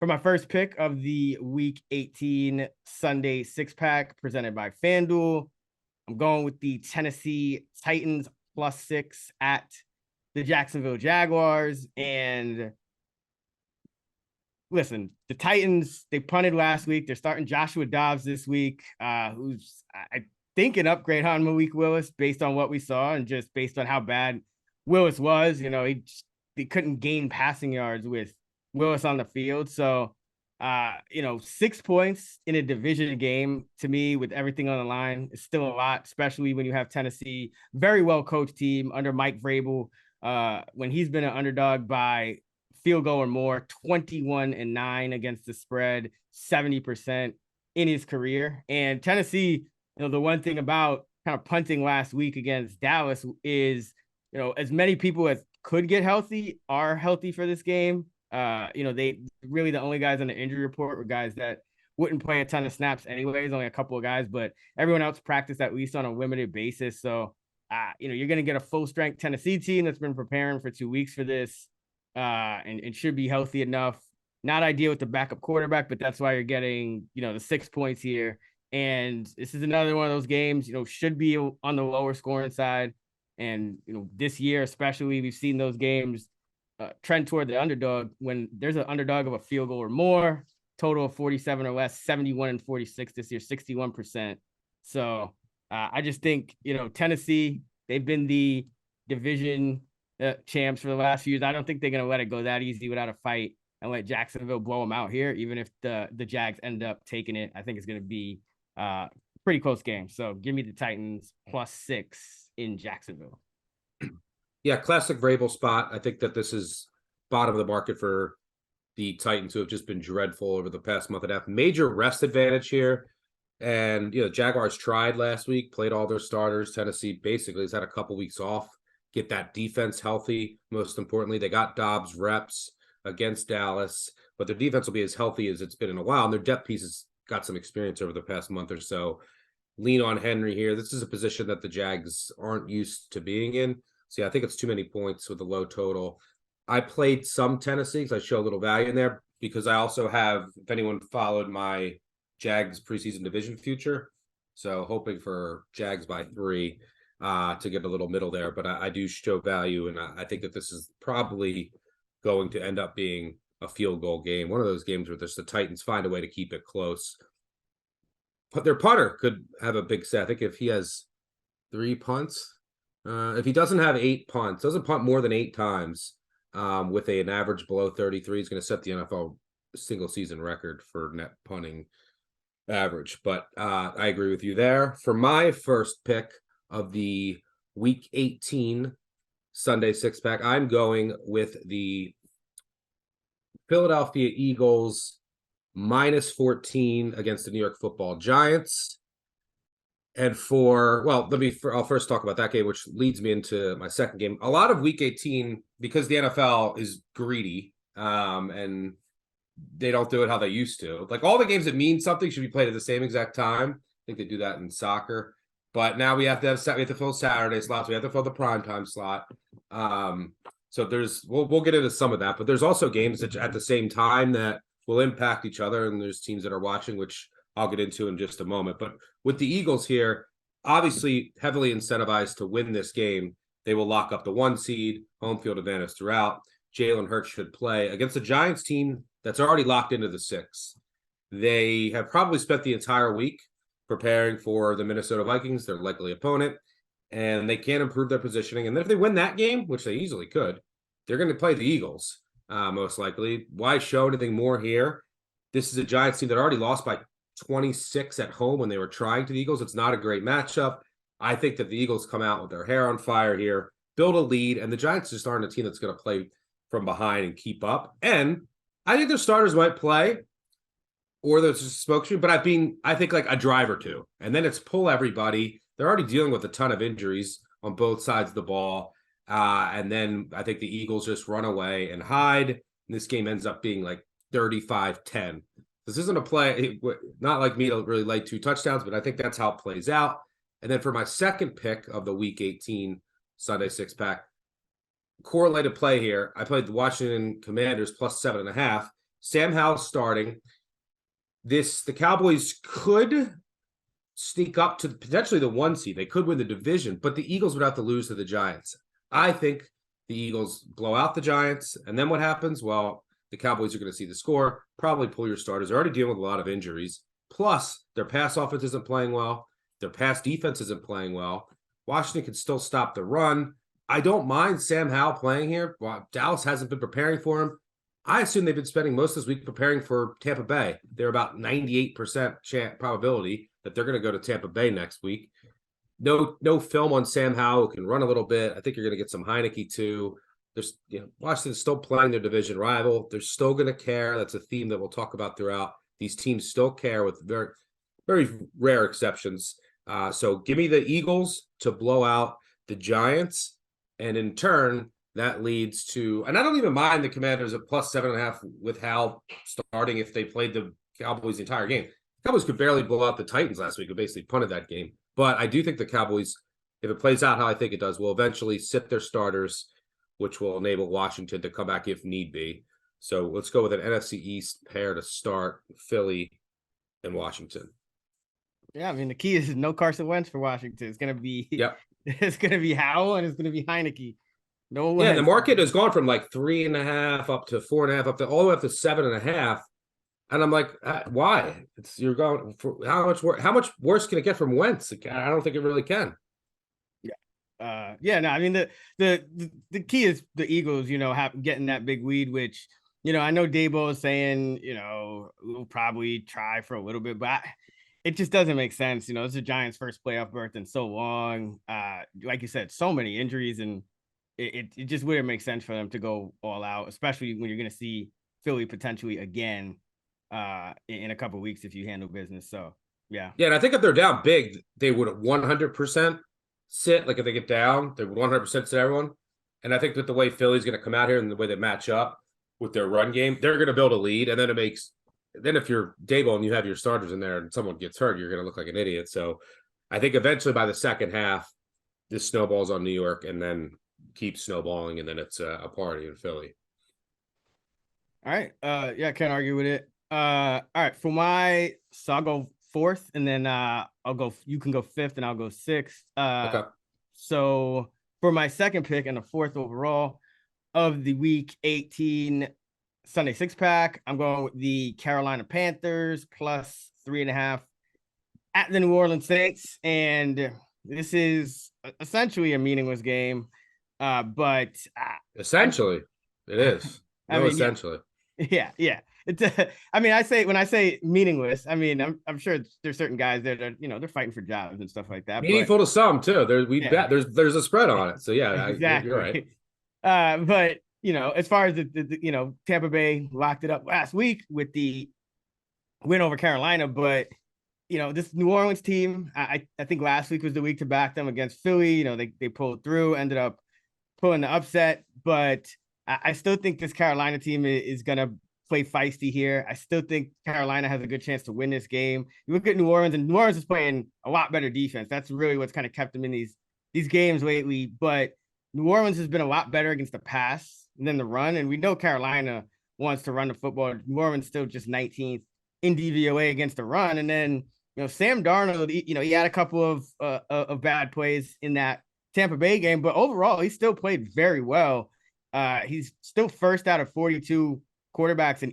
For my first pick of the Week 18 Sunday six-pack presented by FanDuel, I'm going with the Tennessee Titans +6 at the Jacksonville Jaguars. And listen, the Titans, they punted last week. They're starting Joshua Dobbs this week, who's, I think, an upgrade on Malik Willis based on what we saw and just based on how bad Willis was. He couldn't gain passing yards with Willis on the field. So, 6 points in a division game, to me, with everything on the line, is still a lot, especially when you have Tennessee, very well coached team under Mike Vrabel. When he's been an underdog by field goal or more, 21-9 against the spread, 70% in his career. And Tennessee, the one thing about kind of punting last week against Dallas is, as many people as could get healthy are healthy for this game. They really, the only guys on the injury report were guys that wouldn't play a ton of snaps anyways, only a couple of guys, but everyone else practiced at least on a limited basis. So, you're going to get a full strength Tennessee team that's been preparing for 2 weeks for this, and should be healthy enough. Not ideal with the backup quarterback, but that's why you're getting, the 6 points here. And this is another one of those games, should be on the lower scoring side. And, this year, especially, we've seen those games trend toward the underdog. When there's an underdog of a field goal or more, total of 47 or less, 71-46 this year, 61%. So I just think, Tennessee, they've been the division champs for the last few years. I don't think they're going to let it go that easy without a fight and let Jacksonville blow them out here. Even if the Jags end up taking it, I think it's going to be a pretty close game. So give me the Titans +6 in Jacksonville. Yeah, classic Vrabel spot. I think that this is bottom of the market for the Titans, who have just been dreadful over the past month and a half. Major rest advantage here. And, Jaguars tried last week, played all their starters. Tennessee basically has had a couple weeks off, get that defense healthy. Most importantly, they got Dobbs reps against Dallas, but their defense will be as healthy as it's been in a while. And their depth pieces got some experience over the past month or so. Lean on Henry here. This is a position that the Jags aren't used to being in. So, yeah, I think it's too many points with a low total. I played some Tennessee because I show a little value in there, because I also have, if anyone followed my Jags preseason division future, so hoping for Jags by 3 to get a little middle there. But I do show value, and I think that this is probably going to end up being a field goal game. One of those games where the Titans find a way to keep it close. But their punter could have a big set. I think if he has 3 punts, if he doesn't have 8 punts, doesn't punt more than 8 times, with an average below 33, he's going to set the NFL single season record for net punting average. But I agree with you there. For my first pick of the Week 18 Sunday six-pack, I'm going with the Philadelphia Eagles -14 against the New York Football Giants. And I'll first talk about that game, which leads me into my second game. A lot of Week 18, because the NFL is greedy, and they don't do it how they used to. Like, all the games that mean something should be played at the same exact time. I think they do that in soccer. But now we have to fill Saturday slots. We have to fill the primetime slot. So we'll get into some of that. But there's also games that at the same time that will impact each other, and there's teams that are watching, which I'll get into in just a moment. But with the Eagles here, obviously heavily incentivized to win this game. They will lock up the 1 seed, home field advantage throughout. Jalen Hurts should play against the Giants team that's already locked into the 6. They have probably spent the entire week preparing for the Minnesota Vikings, their likely opponent, and they can't improve their positioning. And then if they win that game, which they easily could, they're going to play the Eagles, most likely. Why show anything more here? This is a Giants team that already lost by 26 at home when they were trying to the Eagles. It's not a great matchup. I think that the Eagles come out with their hair on fire here, build a lead, and the Giants just aren't a team that's going to play from behind and keep up. And I think their starters might play, or there's just a smokescreen, but I think like a drive or two, and then it's pull everybody. They're already dealing with a ton of injuries on both sides of the ball. And then I think the Eagles just run away and hide. And this game ends up being like 35-10. This isn't a play, not like me to really lay 2 touchdowns, but I think that's how it plays out. And then for my second pick of the Week 18 Sunday six-pack, correlated play here, I played the Washington Commanders +7.5. Sam Howell's starting. The Cowboys could sneak up to potentially the 1 seed. They could win the division, but the Eagles would have to lose to the Giants. I think the Eagles blow out the Giants, and then what happens? Well, the Cowboys are going to see the score, probably pull your starters. They're already dealing with a lot of injuries. Plus, their pass offense isn't playing well. Their pass defense isn't playing well. Washington can still stop the run. I don't mind Sam Howell playing here. Well, Dallas hasn't been preparing for him. I assume they've been spending most of this week preparing for Tampa Bay. They're about 98% probability that they're going to go to Tampa Bay next week. No film on Sam Howell, who can run a little bit. I think you're going to get some Heineke too. There's, Washington's still playing their division rival. They're still going to care. That's a theme that we'll talk about throughout. These teams still care, with very, very rare exceptions. So give me the Eagles to blow out the Giants, and in turn, that leads to, and I don't even mind the Commanders at plus 7.5 with Hal starting if they played the Cowboys the entire game. The Cowboys could barely blow out the Titans last week, who basically punted that game. But I do think the Cowboys, if it plays out how I think it does, will eventually sit their starters, which will enable Washington to come back if need be. So let's go with an NFC East pair to start, Philly and Washington. Yeah, I mean, the key is no Carson Wentz for Washington. It's going to be It's going to be Howell, and it's going to be Heineke. No Wentz. Yeah, the market has gone from like 3.5 up to 4.5 up to all the way up to 7.5. And I'm like, why? You're going for how much worse can it get from Wentz? I don't think it really can. No, I mean the key is the Eagles, getting that big lead, which, I know Dabo is saying, we'll probably try for a little bit, but it just doesn't make sense. It's the Giants' first playoff berth in so long. Like you said, so many injuries, and it just wouldn't make sense for them to go all out, especially when you're going to see Philly potentially again in a couple of weeks if you handle business. So yeah, and I think if they're down big, they would 100% sit. Like if they get down, they would 100% sit everyone. And I think that the way Philly's going to come out here and the way they match up with their run game, they're going to build a lead, and then then if you're Dable and you have your starters in there and someone gets hurt, you're going to look like an idiot. So I think eventually by the second half, this snowballs on New York and then keeps snowballing, and then it's a party in Philly. All right. Yeah, can't argue with it. All right. So I'll go fourth, and then you can go fifth, and I'll go sixth. Okay. So for my second pick and the fourth overall of the week 18 Sunday 6-pack, I'm going with the Carolina Panthers plus 3.5 at the New Orleans Saints. And this is essentially a meaningless game. But essentially it is. Essentially. Yeah. It's when I say meaningless, I mean, I'm sure there's certain guys that are, they're fighting for jobs and stuff like that. Meaningful to some too. There's a spread on it. So yeah, exactly. You're right. But as far as the Tampa Bay locked it up last week with the win over Carolina, but this New Orleans team, I think last week was the week to back them against Philly. They pulled through, ended up pulling the upset, but I still think this Carolina team is going to play feisty here. I still think Carolina has a good chance to win this game. You look at New Orleans, and New Orleans is playing a lot better defense. That's really what's kind of kept them in these games lately. But New Orleans has been a lot better against the pass than the run, and we know Carolina wants to run the football. New Orleans still just 19th in DVOA against the run, and then Sam Darnold, he had a couple of bad plays in that Tampa Bay game, but overall he still played very well. He's still first out of 42 quarterbacks in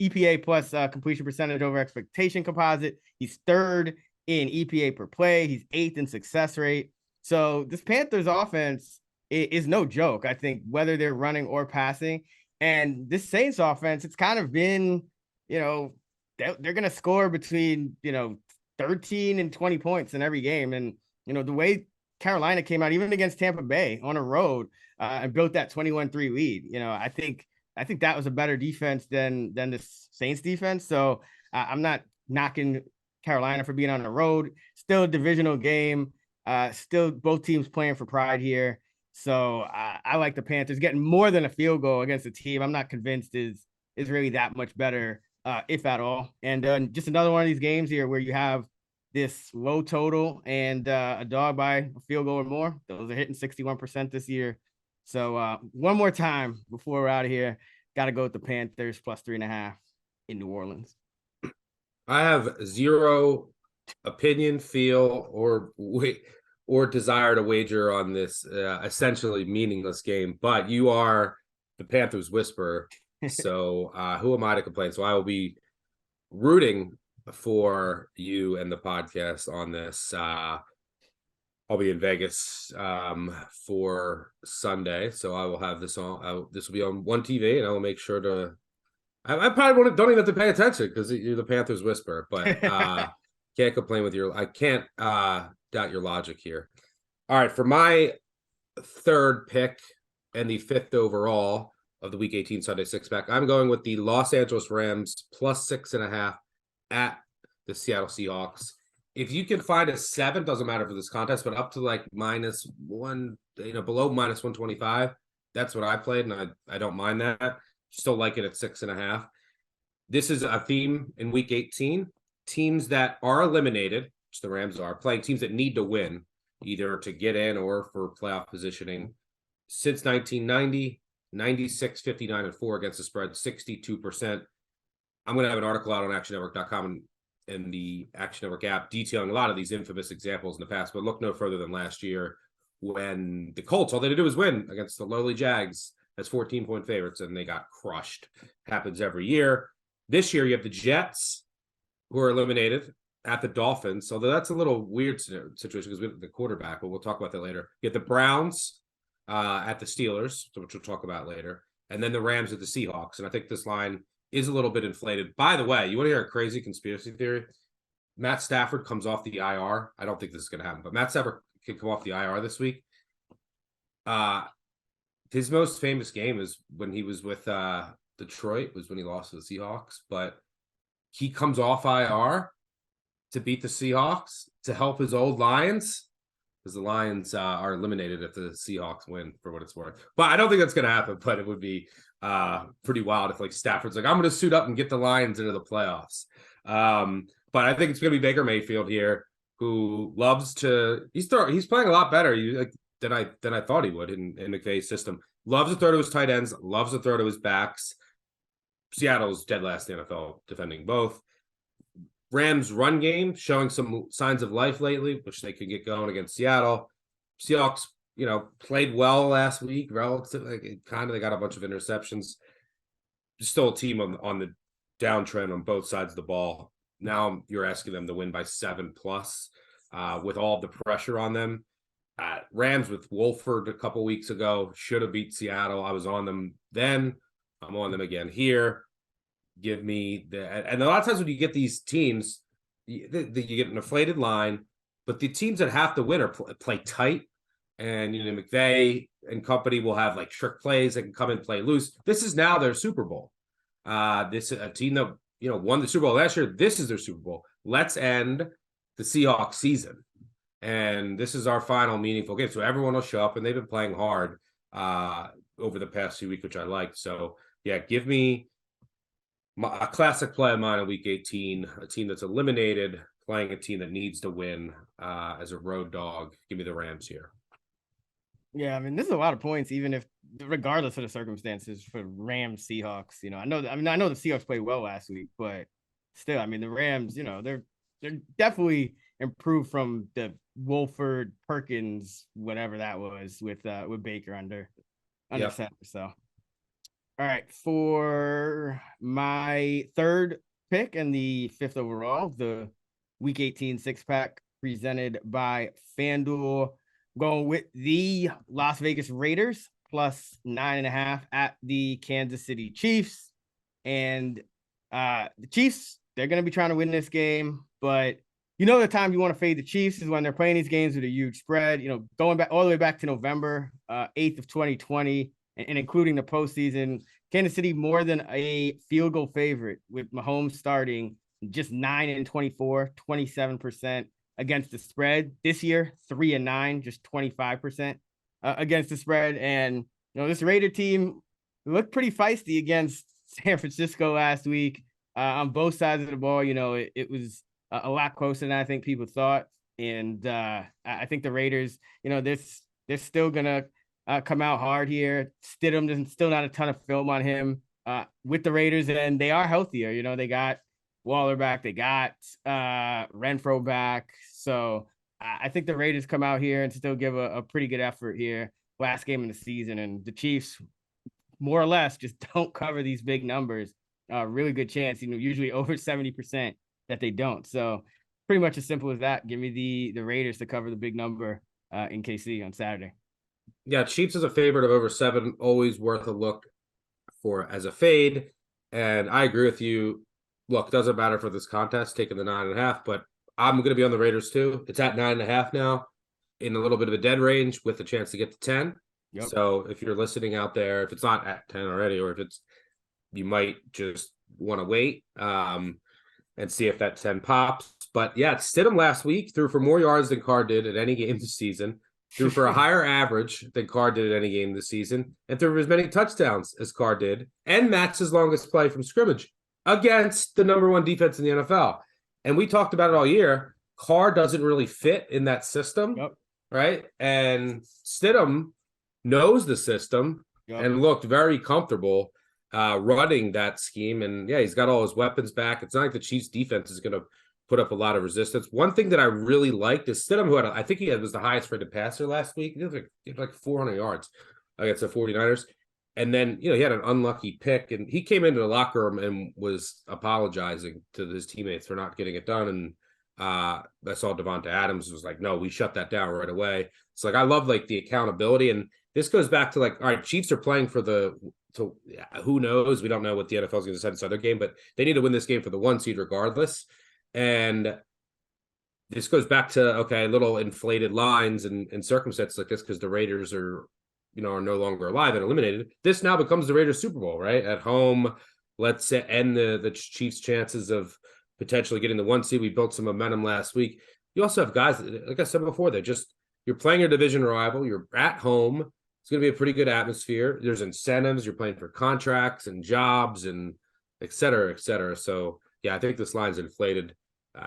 EPA plus completion percentage over expectation composite. He's third in EPA per play. He's eighth in success rate. So this Panthers offense is no joke, I think, whether they're running or passing. And this Saints offense, it's kind of been, they're going to score between, 13 and 20 points in every game. And, the way Carolina came out, even against Tampa Bay on a road, and built that 21-3 lead, I think that was a better defense than the Saints defense. So I'm not knocking Carolina for being on the road. Still a divisional game. Still both teams playing for pride here. So I like the Panthers getting more than a field goal against a team I'm not convinced is really that much better, if at all. And just another one of these games here where you have this low total and a dog by a field goal or more. Those are hitting 61% this year. So one more time before we're out of here, got to go with the Panthers plus 3.5 in New Orleans. I have zero opinion, feel, or desire to wager on this essentially meaningless game, but you are the Panthers whisperer. So who am I to complain? So I will be rooting for you and the podcast on this. I'll be in Vegas for Sunday, so I will have this on. This will be on one TV, and I will make sure to. I probably don't even have to pay attention because you're the Panthers whisperer, but can't complain with your. I can't doubt your logic here. All right, for my third pick and the fifth overall of the Week 18 Sunday six-pack, I'm going with the Los Angeles Rams plus 6.5 at the Seattle Seahawks. If you can find a 7, doesn't matter for this contest, but up to like -1, below -125, that's what I played, and I don't mind that. Still like it at 6.5. This is a theme in Week 18. Teams that are eliminated, which the Rams are, playing teams that need to win, either to get in or for playoff positioning. Since 1990, 96, 59, and 4 against the spread, 62%. I'm going to have an article out on actionnetwork.com and the Action Network app detailing a lot of these infamous examples in the past, but look no further than last year when the Colts, all they had to do was win against the lowly Jags as 14-point favorites, and they got crushed. Happens every year. This year, you have the Jets, who are eliminated at the Dolphins. So that's a little weird situation because we have the quarterback, but we'll talk about that later. You have the Browns at the Steelers, which we'll talk about later, and then the Rams at the Seahawks. And I think this line is a little bit inflated. By the way, you want to hear a crazy conspiracy theory? Matt Stafford comes off the IR. I don't think this is going to happen, but Matt Stafford can come off the IR this week. His most famous game is when he was with Detroit, was when he lost to the Seahawks. But he comes off IR to beat the Seahawks to help his old Lions, because the Lions are eliminated if the Seahawks win, for what it's worth. But I don't think that's going to happen, but it would be pretty wild if like Stafford's like, I'm going to suit up and get the Lions into the playoffs. But I think it's going to be Baker Mayfield here, who loves to he's playing a lot better than I thought he would in McVay's system. Loves to throw to his tight ends, loves to throw to his backs. Seattle's dead last in the NFL defending both. Rams run game showing some signs of life lately, which they could get going against Seattle. Seahawks, played well last week. Relatively, they got a bunch of interceptions. Still a team on the downtrend on both sides of the ball. Now you're asking them to win by 7+ with all the pressure on them. Rams with Wolford a couple weeks ago should have beat Seattle. I was on them then. I'm on them again here. Give me and a lot of times when you get these teams, you get an inflated line, but the teams that have to win are play tight, and McVay and company will have like trick plays that can come and play loose. This is now their Super Bowl. This is a team that won the Super Bowl last year. This is their Super Bowl. Let's end the Seahawks season, and this is our final meaningful game. So everyone will show up, and they've been playing hard over the past few weeks, which I like. So yeah, give me a classic play of mine in Week 18, a team that's eliminated, playing a team that needs to win as a road dog. Give me the Rams here. Yeah, I mean, this is a lot of points, even if, regardless of the circumstances for Rams Seahawks. I know the Seahawks played well last week, but still, I mean, the Rams, they're definitely improved from the Wolford Perkins, whatever that was, with Baker under center. So. All right, for my third pick and the fifth overall, the Week 18 six-pack presented by FanDuel, going with the Las Vegas Raiders plus 9.5 at the Kansas City Chiefs. And the Chiefs, they're going to be trying to win this game, but the time you want to fade the Chiefs is when they're playing these games with a huge spread. Going back all the way back to November 8th of 2020. And including the postseason, Kansas City more than a field goal favorite, with Mahomes starting just 9-24, 27% against the spread. This year, 3-9, just 25% against the spread. And this Raider team looked pretty feisty against San Francisco last week on both sides of the ball. It was a lot closer than I think people thought. And I think the Raiders, they're still gonna come out hard here. Stidham, there's still not a ton of film on him with the Raiders, and they are healthier. You know, they got Waller back, they got Renfro back. So I think the Raiders come out here and still give a pretty good effort here. Last game of the season, and the Chiefs more or less just don't cover these big numbers. Really good chance, usually over 70% that they don't. So pretty much as simple as that. Give me the Raiders to cover the big number in KC on Saturday. Yeah, Chiefs is a favorite of over 7, always worth a look for as a fade. And I agree with you. Look, doesn't matter for this contest, taking the 9.5, but I'm going to be on the Raiders too. It's at 9.5 now, in a little bit of a dead range with a chance to get to 10. Yep. So if you're listening out there, if it's not at 10 already, or if it's, you might just want to wait and see if that 10 pops. But yeah, Stidham last week threw for more yards than Carr did at any game this season, threw for a higher average than Carr did at any game this season, and threw for as many touchdowns as Carr did, and matched his longest play from scrimmage against the number 1 defense in the NFL. And we talked about it all year. Carr doesn't really fit in that system, right? And Stidham knows the system and looked very comfortable running that scheme. And yeah, he's got all his weapons back. It's not like the Chiefs defense is going to put up a lot of resistance. One thing that I really liked is Stidham, who I think he was the highest rated passer last week. He had like 400 yards against the 49ers. And then, he had an unlucky pick, and he came into the locker room and was apologizing to his teammates for not getting it done. And I saw Devonta Adams was like, no, we shut that down right away. It's like, I love like the accountability. And this goes back to like, all right, Chiefs are playing for who knows? We don't know what the NFL is going to decide this other game, but they need to win this game for the 1 seed regardless. And this goes back to, okay, little inflated lines and circumstances like this, because the Raiders are no longer alive and eliminated. This now becomes the Raiders Super Bowl, right? At home, let's end the Chiefs' chances of potentially getting the 1 seed. We built some momentum last week. You also have guys, like I said before, you're playing your division rival. You're at home. It's going to be a pretty good atmosphere. There's incentives. You're playing for contracts and jobs and et cetera, et cetera. So yeah, I think this line's inflated.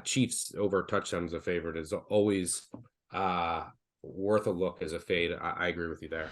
Chiefs over touchdowns a favorite is always worth a look as a fade. I agree with you there.